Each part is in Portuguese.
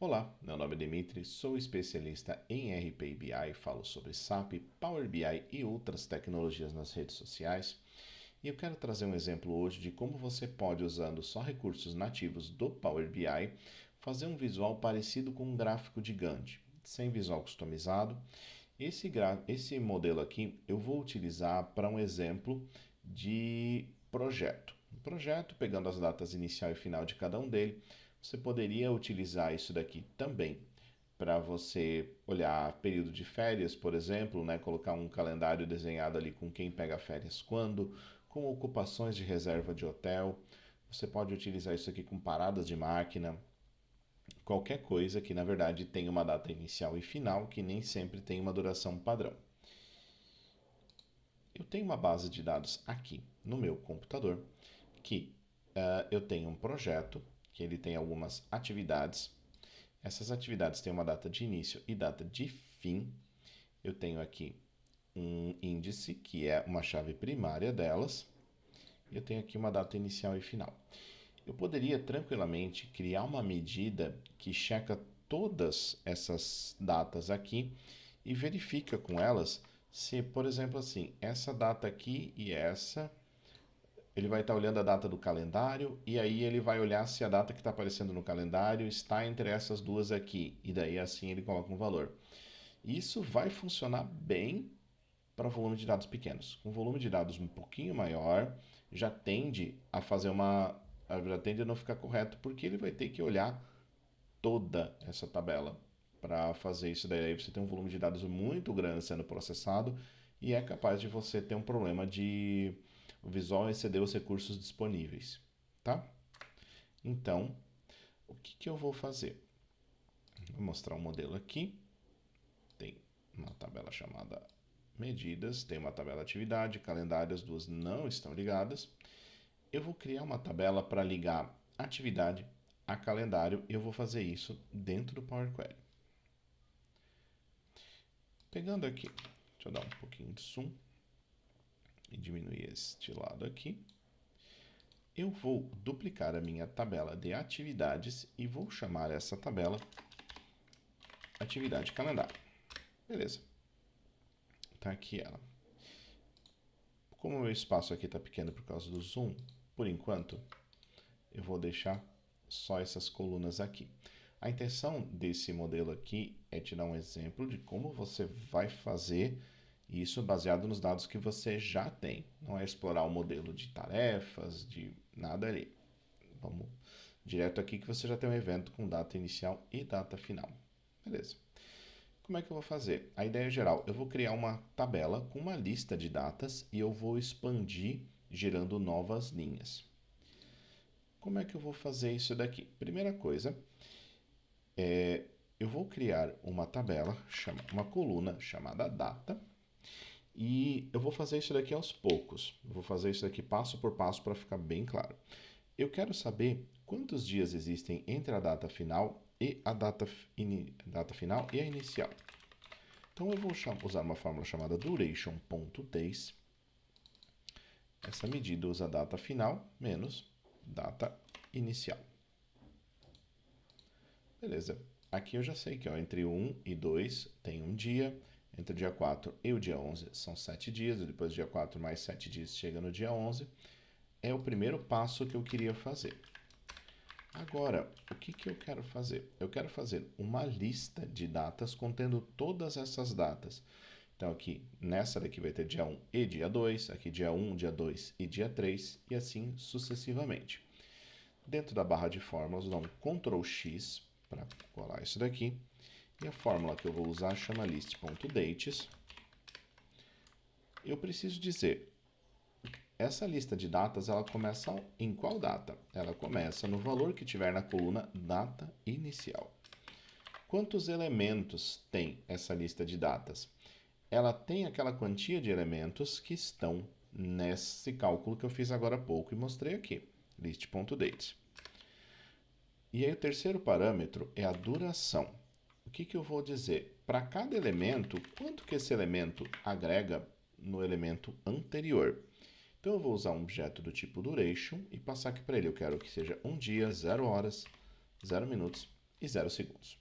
Olá, meu nome é Dimitri, sou especialista em RP e BI, falo sobre SAP, Power BI e outras tecnologias nas redes sociais. E eu quero trazer um exemplo hoje de como você pode, usando só recursos nativos do Power BI, fazer um visual parecido com um gráfico de Gantt, sem visual customizado. Esse modelo aqui eu vou utilizar para um exemplo de projeto. Um projeto, pegando as datas inicial e final de cada um deles, você poderia utilizar isso daqui também para você olhar período de férias, por exemplo, né? Colocar um calendário desenhado ali com quem pega férias quando, com ocupações de reserva de hotel. Você pode utilizar isso aqui com paradas de máquina, qualquer coisa que na verdade tem uma data inicial e final que nem sempre tem uma duração padrão. Eu tenho uma base de dados aqui no meu computador que eu tenho um projeto que ele tem algumas atividades. Essas atividades têm uma data de início e data de fim. Eu tenho aqui um índice, que é uma chave primária delas. E eu tenho aqui uma data inicial e final. Eu poderia tranquilamente criar uma medida que checa todas essas datas aqui e verifica com elas se, por exemplo, assim, essa data aqui e essa, ele vai estar olhando a data do calendário e aí ele vai olhar se a data que está aparecendo no calendário está entre essas duas aqui e daí assim ele coloca um valor. Isso vai funcionar bem para volume de dados pequenos. Com volume de dados um pouquinho maior, já tende a fazer já tende a não ficar correto porque ele vai ter que olhar toda essa tabela para fazer isso daí. Aí você tem um volume de dados muito grande sendo processado e é capaz de você ter um problema de o visual exceder os recursos disponíveis, tá? Então, o que eu vou fazer? Vou mostrar um modelo aqui. Tem uma tabela chamada medidas, tem uma tabela atividade, calendário, as duas não estão ligadas. Eu vou criar uma tabela para ligar atividade a calendário e eu vou fazer isso dentro do Power Query. Pegando aqui, deixa eu dar um pouquinho de zoom e diminuir este lado aqui. Eu vou duplicar a minha tabela de atividades e vou chamar essa tabela atividade calendário. Beleza. Tá aqui ela. Como o meu espaço aqui está pequeno por causa do zoom, por enquanto eu vou deixar só essas colunas aqui. A intenção desse modelo aqui é te dar um exemplo de como você vai fazer isso baseado nos dados que você já tem. Não é explorar o modelo de tarefas, de nada ali. Vamos direto aqui que você já tem um evento com data inicial e data final. Beleza. Como é que eu vou fazer? A ideia geral, eu vou criar uma tabela com uma lista de datas e eu vou expandir gerando novas linhas. Como é que eu vou fazer isso daqui? Primeira coisa, eu vou criar uma tabela, uma coluna chamada data, e eu vou fazer isso daqui aos poucos. Eu vou fazer isso daqui passo por passo para ficar bem claro. Eu quero saber quantos dias existem entre a data final e a data final e a inicial. Então eu vou usar uma fórmula chamada duration.days. Essa medida usa a data final menos data inicial. Beleza. Aqui eu já sei que entre 1 e 2 tem um dia, entre o dia 4 e o dia 11 são 7 dias, e depois do dia 4 mais 7 dias chega no dia 11. É o primeiro passo que eu queria fazer. Agora, o que eu quero fazer? Eu quero fazer uma lista de datas contendo todas essas datas. Então aqui, nessa daqui vai ter dia 1 e dia 2, aqui dia 1, dia 2 e dia 3, e assim sucessivamente. Dentro da barra de fórmulas, eu dou um Ctrl X para colar isso daqui. E a fórmula que eu vou usar chama list.dates. Eu preciso dizer, essa lista de datas, ela começa em qual data? Ela começa no valor que tiver na coluna data inicial. Quantos elementos tem essa lista de datas? Ela tem aquela quantia de elementos que estão nesse cálculo que eu fiz agora há pouco e mostrei aqui, list.dates. E aí o terceiro parâmetro é a duração. O que eu vou dizer? Para cada elemento, quanto que esse elemento agrega no elemento anterior? Então eu vou usar um objeto do tipo duration e passar aqui para ele. Eu quero que seja 1 dia, 0 horas, 0 minutos e 0 segundos.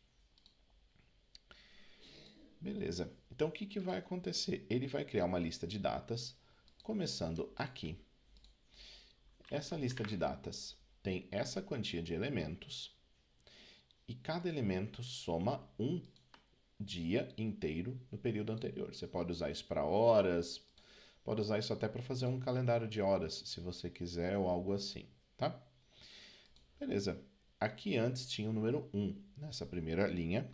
Beleza. Então, o que vai acontecer? Ele vai criar uma lista de datas, começando aqui. Essa lista de datas tem essa quantia de elementos e cada elemento soma um dia inteiro no período anterior. Você pode usar isso para horas, pode usar isso até para fazer um calendário de horas, se você quiser, ou algo assim, tá? Beleza. Aqui antes tinha o número 1, nessa primeira linha,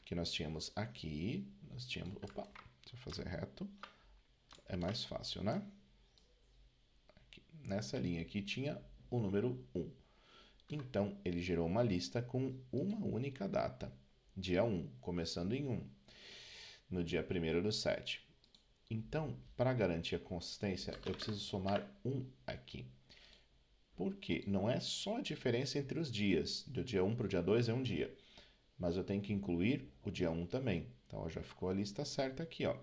que nós tínhamos aqui, nós tínhamos, opa, deixa eu fazer reto, é mais fácil, né? Aqui, nessa linha aqui tinha o número 1. Então, ele gerou uma lista com uma única data, dia 1, começando em 1, no dia 1º do 7. Então, para garantir a consistência, eu preciso somar 1 aqui. Porque não é só a diferença entre os dias, do dia 1 para o dia 2 é um dia, mas eu tenho que incluir o dia 1 também. Então, já ficou a lista certa aqui, ó.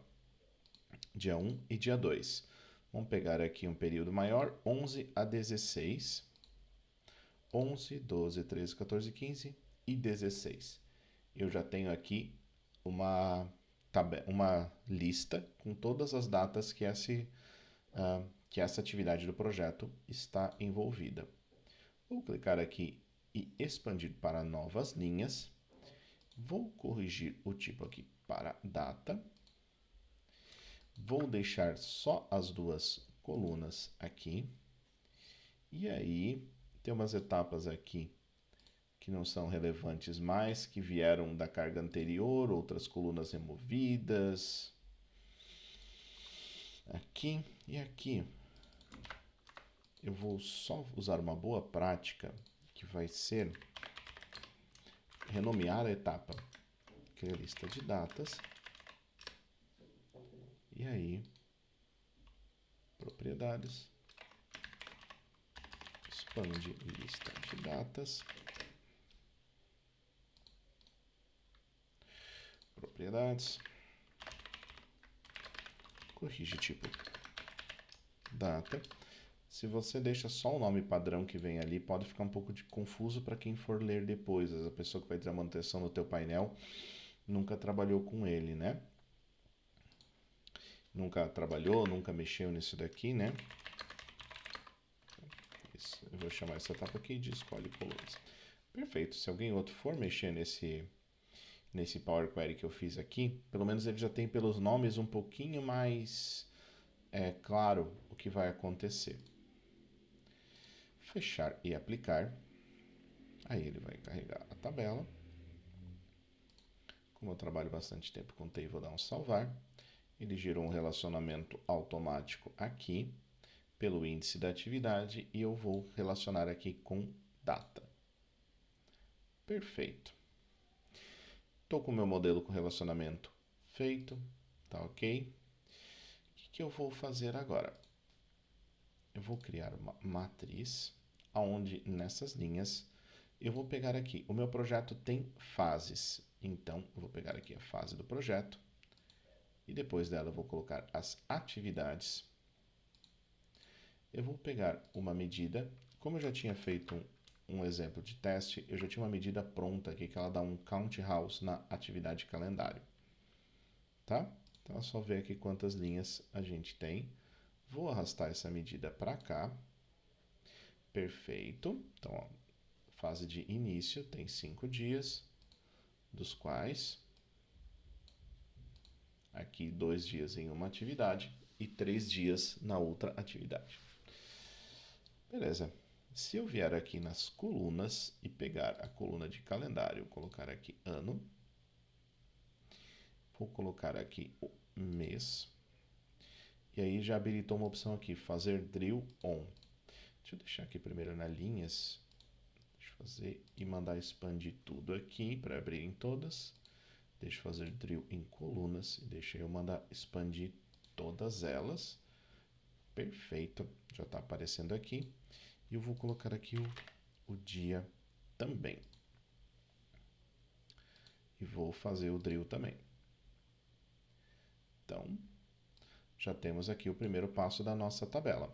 Dia 1 e dia 2. Vamos pegar aqui um período maior, 11 a 16. 11, 12, 13, 14, 15 e 16. Eu já tenho aqui uma lista com todas as datas que essa atividade do projeto está envolvida. Vou clicar aqui e expandir para novas linhas. Vou corrigir o tipo aqui para data. Vou deixar só as duas colunas aqui. E aí, tem umas etapas aqui que não são relevantes mais, que vieram da carga anterior, outras colunas removidas. Aqui e aqui. Eu vou só usar uma boa prática, que vai ser renomear a etapa, que é a lista de datas. E aí, propriedades, expande lista de datas, propriedades, corrige tipo data. Se você deixa só o nome padrão que vem ali, pode ficar um pouco confuso para quem for ler depois. A pessoa que vai ter a manutenção no teu painel nunca trabalhou com ele, né? Nunca trabalhou, nunca mexeu nisso daqui, né? Isso, eu vou chamar essa etapa aqui de escolhe colunas. Perfeito. Se alguém outro for mexer nesse Power Query que eu fiz aqui, pelo menos ele já tem pelos nomes um pouquinho mais claro o que vai acontecer. Fechar e aplicar. Aí ele vai carregar a tabela. Como eu trabalho bastante tempo com TI, vou dar um salvar. Ele gerou um relacionamento automático aqui pelo índice da atividade e eu vou relacionar aqui com data. Perfeito. Estou com o meu modelo com relacionamento feito, tá ok? O que eu vou fazer agora? Eu vou criar uma matriz, onde nessas linhas eu vou pegar aqui, o meu projeto tem fases, então eu vou pegar aqui a fase do projeto e depois dela eu vou colocar as atividades. Eu vou pegar uma medida, como eu já tinha feito um exemplo de teste, eu já tinha uma medida pronta aqui que ela dá um count house na atividade calendário, tá? Então é só ver aqui quantas linhas a gente tem. Vou arrastar essa medida para cá. Perfeito. Então, ó, fase de início tem 5 dias, dos quais aqui 2 dias em uma atividade e 3 dias na outra atividade. Beleza. Se eu vier aqui nas colunas e pegar a coluna de calendário, colocar aqui ano, vou colocar aqui o mês, e aí já habilitou uma opção aqui, fazer drill on. Deixa eu deixar aqui primeiro nas linhas, deixa eu fazer e mandar expandir tudo aqui para abrir em todas. Deixa eu fazer drill em colunas e deixa eu mandar expandir todas elas. Perfeito, já está aparecendo aqui. E eu vou colocar aqui o dia também. E vou fazer o drill também. Então, já temos aqui o primeiro passo da nossa tabela.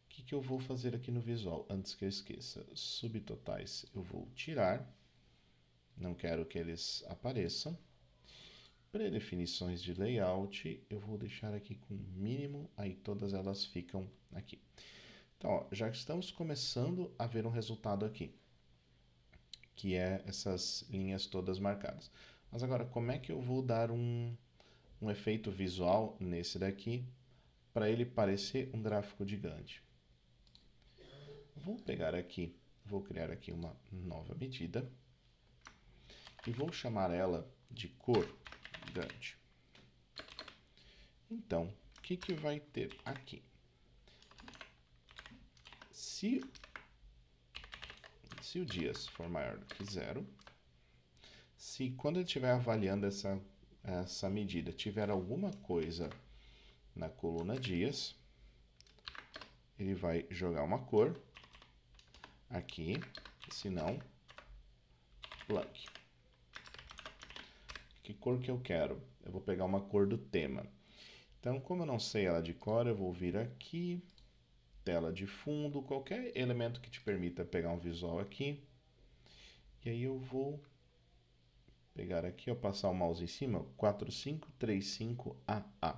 O que eu vou fazer aqui no visual? Antes que eu esqueça, subtotais eu vou tirar. não quero que eles apareçam. Predefinições de layout, eu vou deixar aqui com mínimo, aí todas elas ficam aqui. Então, ó, já estamos começando a ver um resultado aqui, que é essas linhas todas marcadas. Mas agora, como é que eu vou dar um efeito visual nesse daqui para ele parecer um gráfico de Gantt? Vou pegar aqui, vou criar aqui uma nova medida e vou chamar ela de cor Gantt. Então, o que vai ter aqui? Se o dias for maior do que zero, se quando ele estiver avaliando essa medida tiver alguma coisa na coluna dias, ele vai jogar uma cor aqui, se não, blank. Que cor que eu quero? Eu vou pegar uma cor do tema. Então, como eu não sei ela de cor, eu vou vir aqui, tela de fundo, qualquer elemento que te permita pegar um visual aqui. E aí eu vou pegar aqui, ó, passar o mouse em cima, 4535AA.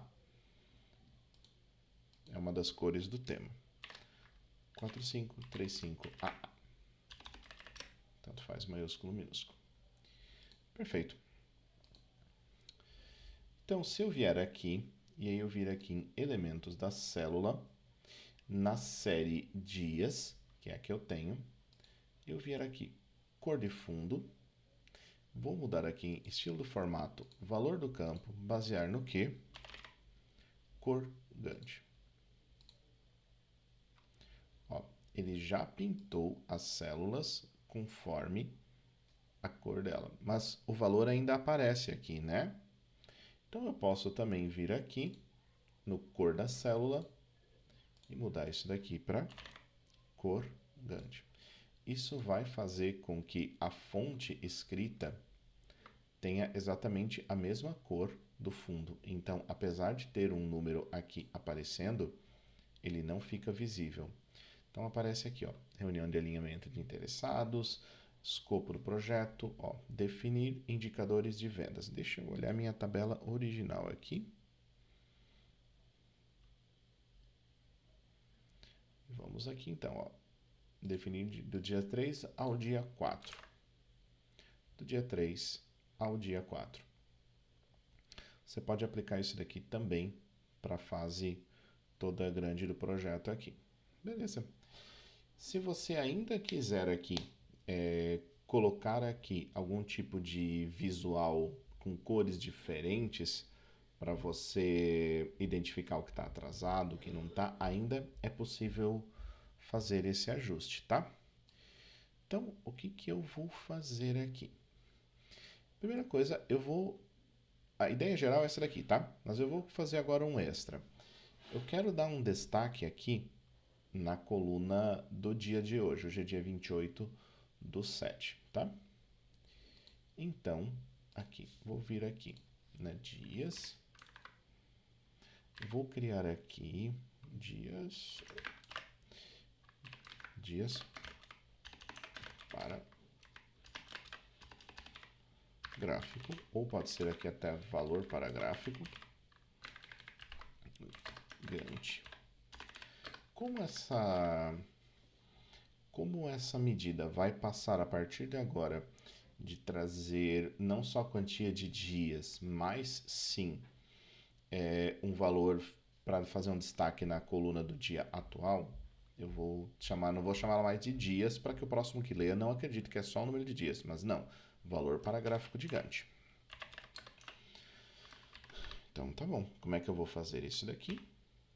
É uma das cores do tema. 4535AA. Tanto faz maiúsculo, minúsculo. Perfeito. Então, se eu vier aqui, e aí eu vir aqui em elementos da célula, na série dias, que é a que eu tenho, eu vier aqui cor de fundo, vou mudar aqui em estilo do formato, valor do campo, basear no que? Cor Gantt. Ó, ele já pintou as células conforme a cor dela, mas o valor ainda aparece aqui, né? Então eu posso também vir aqui no cor da célula e mudar isso daqui para cor Gantt. Isso vai fazer com que a fonte escrita tenha exatamente a mesma cor do fundo. Então, apesar de ter um número aqui aparecendo, ele não fica visível. Então aparece aqui, ó, reunião de alinhamento de interessados, escopo do projeto, ó, definir indicadores de vendas. Deixa eu olhar minha tabela original aqui. Vamos aqui então, ó, definir do dia 3 ao dia 4. Do dia 3 ao dia 4. Você pode aplicar isso daqui também para a fase toda grande do projeto aqui. Beleza. Se você ainda quiser aqui colocar aqui algum tipo de visual com cores diferentes para você identificar o que está atrasado, o que não está, ainda é possível fazer esse ajuste, tá? Então, o que eu vou fazer aqui? Primeira coisa, a ideia geral é essa daqui, tá? Mas eu vou fazer agora um extra. Eu quero dar um destaque aqui na coluna do dia de hoje. Hoje é dia 28/7, tá? Então, aqui, vou vir aqui, né, dias. Vou criar aqui dias para gráfico, ou pode ser aqui até valor para gráfico. Gantt. Como essa medida vai passar a partir de agora de trazer não só a quantia de dias, mas sim um valor para fazer um destaque na coluna do dia atual, eu vou chamar, não vou chamar mais de dias para que o próximo que leia não acredite que é só o número de dias, mas não, valor para gráfico de Gantt. Então tá bom, como é que eu vou fazer isso daqui?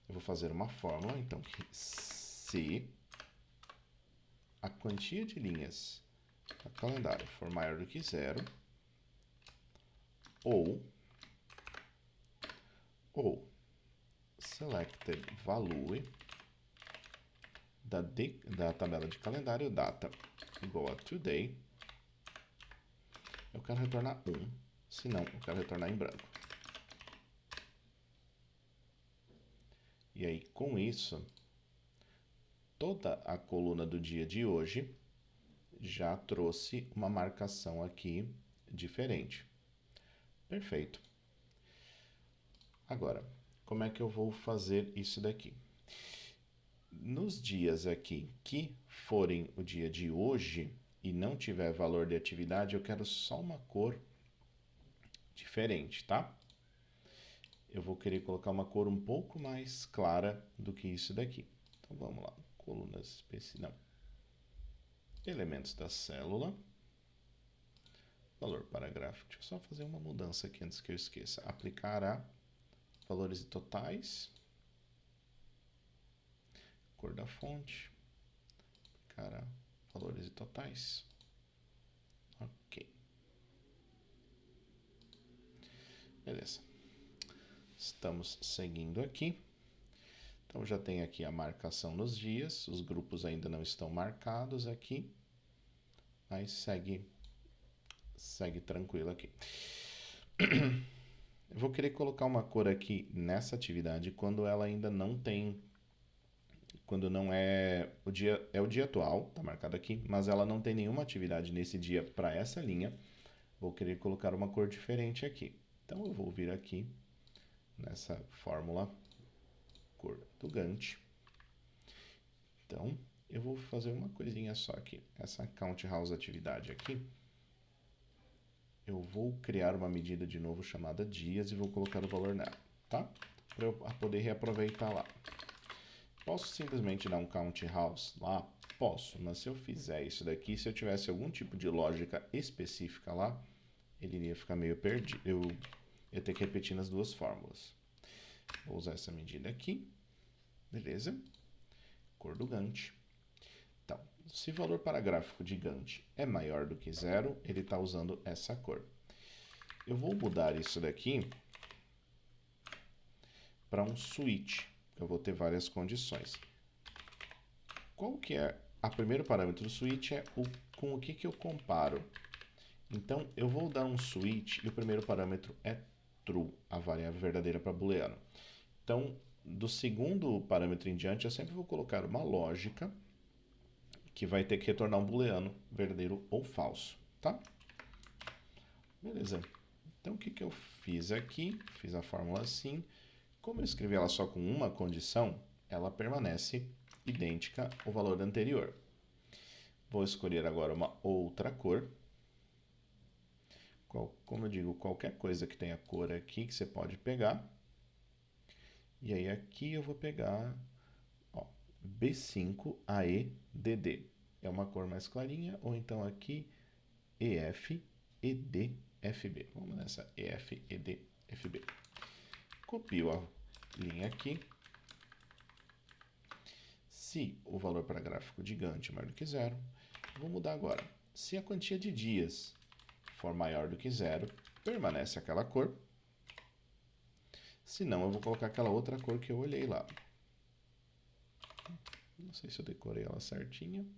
Eu vou fazer uma fórmula, então, que se a quantia de linhas do calendário for maior do que zero, ou selected value da tabela de calendário data igual a today, eu quero retornar 1, senão eu quero retornar em branco. E aí, com isso, toda a coluna do dia de hoje já trouxe uma marcação aqui diferente. Perfeito. Agora, como é que eu vou fazer isso daqui? Nos dias aqui que forem o dia de hoje e não tiver valor de atividade, eu quero só uma cor diferente, tá? Eu vou querer colocar uma cor um pouco mais clara do que isso daqui. Então vamos lá, colunas especiais, não. Elementos da célula. Valor parágrafo. Deixa eu só fazer uma mudança aqui antes que eu esqueça. Aplicar a valores totais. Cor da fonte. Aplicar a valores totais. Ok. Beleza. Estamos seguindo aqui. Então já tem aqui a marcação nos dias. Os grupos ainda não estão marcados aqui. Mas segue tranquilo aqui. Eu vou querer colocar uma cor aqui nessa atividade quando ela ainda não tem, quando não é o dia, é o dia atual, tá marcado aqui, mas ela não tem nenhuma atividade nesse dia para essa linha. Vou querer colocar uma cor diferente aqui. Então eu vou vir aqui nessa fórmula cor do Gantt. Então eu vou fazer uma coisinha só aqui. Essa count house atividade aqui, eu vou criar uma medida de novo chamada dias e vou colocar o valor nela, tá? Para eu poder reaproveitar lá. Posso simplesmente dar um count house lá? Posso, mas se eu fizer isso daqui, se eu tivesse algum tipo de lógica específica lá, ele iria ficar meio perdido. Eu ia ter que repetir nas duas fórmulas. Vou usar essa medida aqui. Beleza? Cor do Gantt. Então, se o valor parágrafo de Gantt é maior do que 0, ele está usando essa cor. Eu vou mudar isso daqui para um switch. Eu vou ter várias condições. Qual que é o primeiro parâmetro do switch? É com o que eu comparo. Então, eu vou dar um switch e o primeiro parâmetro é true, a variável verdadeira para booleano. Então, do segundo parâmetro em diante, eu sempre vou colocar uma lógica que vai ter que retornar um booleano, verdadeiro ou falso, tá? Beleza. Então, o que eu fiz aqui? Fiz a fórmula assim. Como eu escrevi ela só com uma condição, ela permanece idêntica ao valor anterior. Vou escolher agora uma outra cor. Como eu digo, qualquer coisa que tenha cor aqui que você pode pegar. E aí aqui eu vou pegar B5AEDD. É uma cor mais clarinha, ou então aqui EFEDFB. Vamos nessa EFEDFB. Copio a linha aqui. Se o valor parágrafo de Gantt é maior do que 0, vou mudar agora. Se a quantia de dias for maior do que 0, permanece aquela cor. Se não, eu vou colocar aquela outra cor que eu olhei lá. Não sei se eu decorei ela certinho.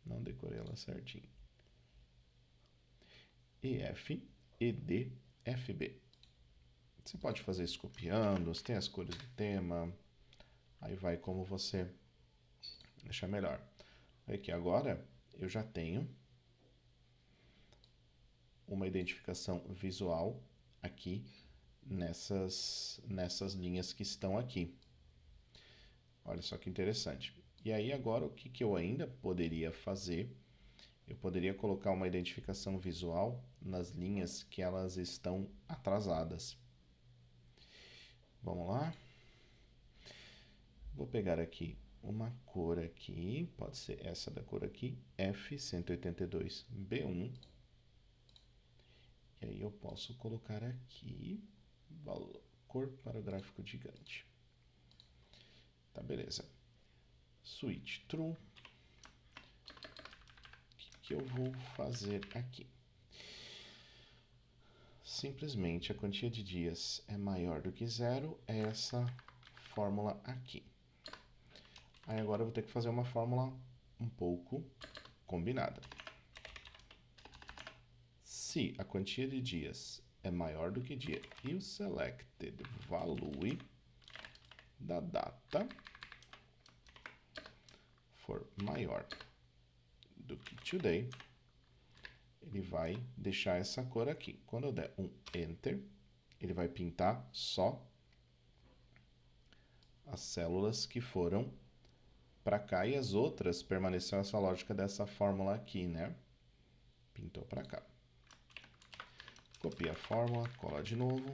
Não decorei ela certinho. EFEDFB. Você pode fazer isso copiando, você tem as cores do tema, aí vai como você achar melhor. Aqui agora eu já tenho uma identificação visual aqui nessas linhas que estão aqui. Olha só que interessante. E aí agora o que eu ainda poderia fazer? Eu poderia colocar uma identificação visual nas linhas que elas estão atrasadas. Vamos lá. Vou pegar aqui uma cor aqui, pode ser essa da cor aqui, F182B1. E aí eu posso colocar aqui cor para o gráfico de Gantt. Tá, beleza. Switch true. O que eu vou fazer aqui? Simplesmente a quantia de dias é maior do que 0, é essa fórmula aqui. Aí agora eu vou ter que fazer uma fórmula um pouco combinada. Se a quantia de dias é maior do que dia e o selected value da data for maior do que today, ele vai deixar essa cor aqui. Quando eu der um Enter, ele vai pintar só as células que foram para cá e as outras permaneceu essa lógica dessa fórmula aqui, né? Pintou para cá. Copia a fórmula, cola de novo.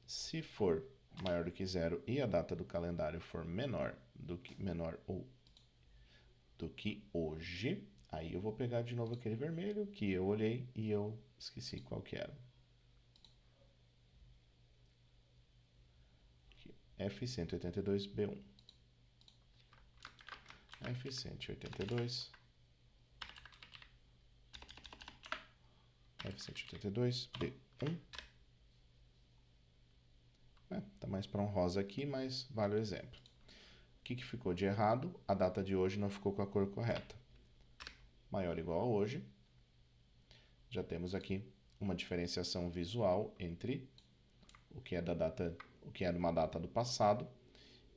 Se for maior do que 0 e a data do calendário for menor ou do que hoje, aí eu vou pegar de novo aquele vermelho que eu olhei e eu esqueci qual que era. F182B1. F182. F182B1. Tá mais para um rosa aqui, mas vale o exemplo. O que ficou de errado? A data de hoje não ficou com a cor correta. Maior ou igual a hoje. Já temos aqui uma diferenciação visual entre o que é da data, o que é de uma data do passado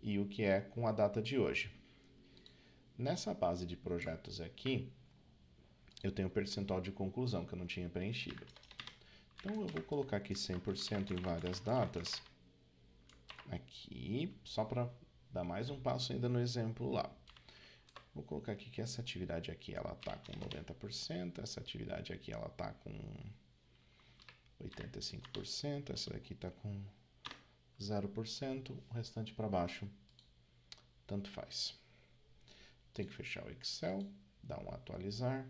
e o que é com a data de hoje. Nessa base de projetos aqui, eu tenho o percentual de conclusão que eu não tinha preenchido. Então eu vou colocar aqui 100% em várias datas. Aqui, só para dar mais um passo ainda no exemplo lá. Vou colocar aqui que essa atividade aqui ela está com 90%, essa atividade aqui ela está com 85%, essa daqui está com 0%, o restante para baixo, tanto faz. Tem que fechar o Excel, dar um atualizar.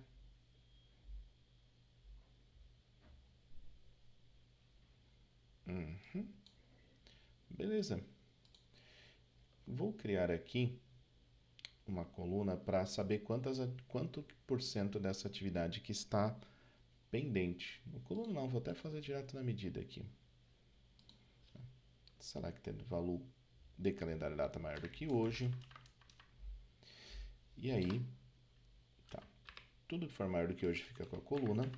Beleza. Vou criar aqui uma coluna para saber quanto por cento dessa atividade que está pendente. No coluna não, vou até fazer direto na medida aqui. Selected value de calendário data maior do que hoje. E aí, tá. Tudo que for maior do que hoje fica com a coluna.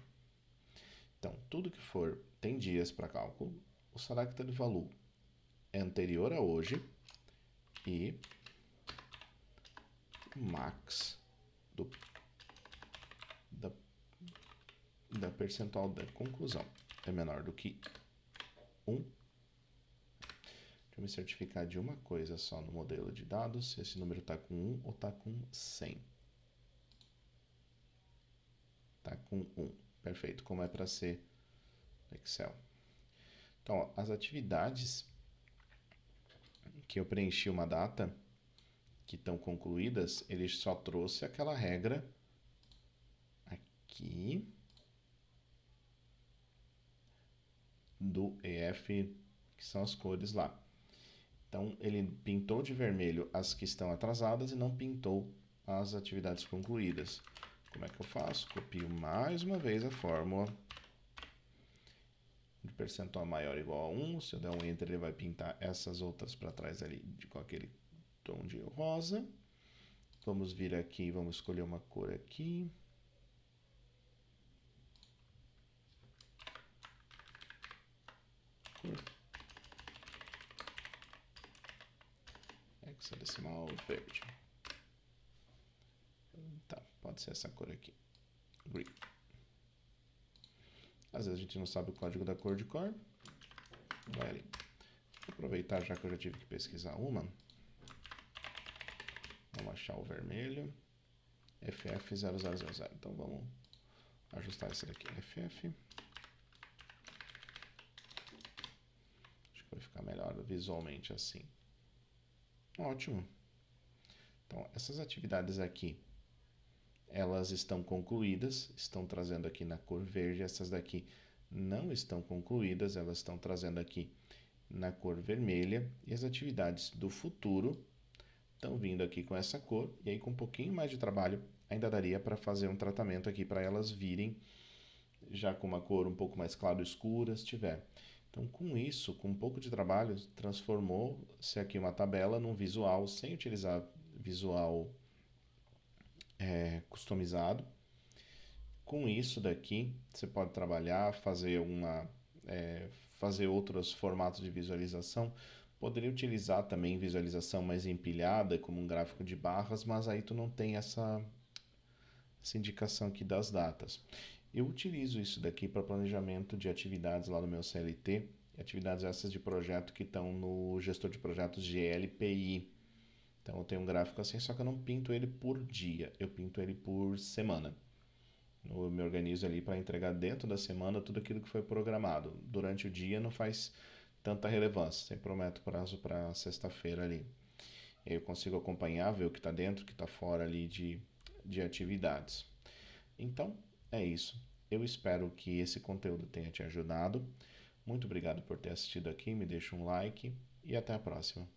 Então, tudo que for tem dias para cálculo. O selected value é anterior a hoje e max da percentual da conclusão é menor do que 1. Deixa eu me certificar de uma coisa só no modelo de dados, se esse número está com 1 ou está com 100. Está com 1. Perfeito, como é para ser Excel. Então, ó, as atividades que eu preenchi uma data que estão concluídas, ele só trouxe aquela regra aqui do EF, que são as cores lá. Então, ele pintou de vermelho as que estão atrasadas e não pintou as atividades concluídas. Como é que eu faço? Copio mais uma vez a fórmula de percentual maior ou igual a 1. Se eu der um Enter, ele vai pintar essas outras para trás ali com aquele tom de rosa. Vamos vir aqui, vamos escolher uma cor aqui. Cor. Hexadecimal verde. Tá, pode ser essa cor aqui. Green. Às vezes a gente não sabe o código da cor de cor. Vai ali. Vou aproveitar já que eu já tive que pesquisar uma. Vamos achar o vermelho. FF0000. Então vamos ajustar esse daqui. FF. Acho que vai ficar melhor visualmente assim. Ótimo. Então, essas atividades aqui, elas estão concluídas, estão trazendo aqui na cor verde. Essas daqui não estão concluídas, elas estão trazendo aqui na cor vermelha. E as atividades do futuro estão vindo aqui com essa cor. E aí, com um pouquinho mais de trabalho, ainda daria para fazer um tratamento aqui para elas virem já com uma cor um pouco mais clara ou escura, se tiver. Então, com isso, com um pouco de trabalho, transformou-se aqui uma tabela num visual, sem utilizar visual customizado. Com isso daqui, você pode trabalhar, fazer outros formatos de visualização. Poderia utilizar também visualização mais empilhada, como um gráfico de barras, mas aí tu não tem essa indicação aqui das datas. Eu utilizo isso daqui para planejamento de atividades lá no meu CLT, atividades essas de projeto que estão no gestor de projetos GLPI. Então eu tenho um gráfico assim, só que eu não pinto ele por dia, eu pinto ele por semana. Eu me organizo ali para entregar dentro da semana tudo aquilo que foi programado. Durante o dia não faz tanta relevância, sempre prometo prazo para sexta-feira ali. E aí eu consigo acompanhar, ver o que está dentro, o que está fora ali de atividades. Então, é isso. Eu espero que esse conteúdo tenha te ajudado. Muito obrigado por ter assistido aqui, me deixa um like e até a próxima.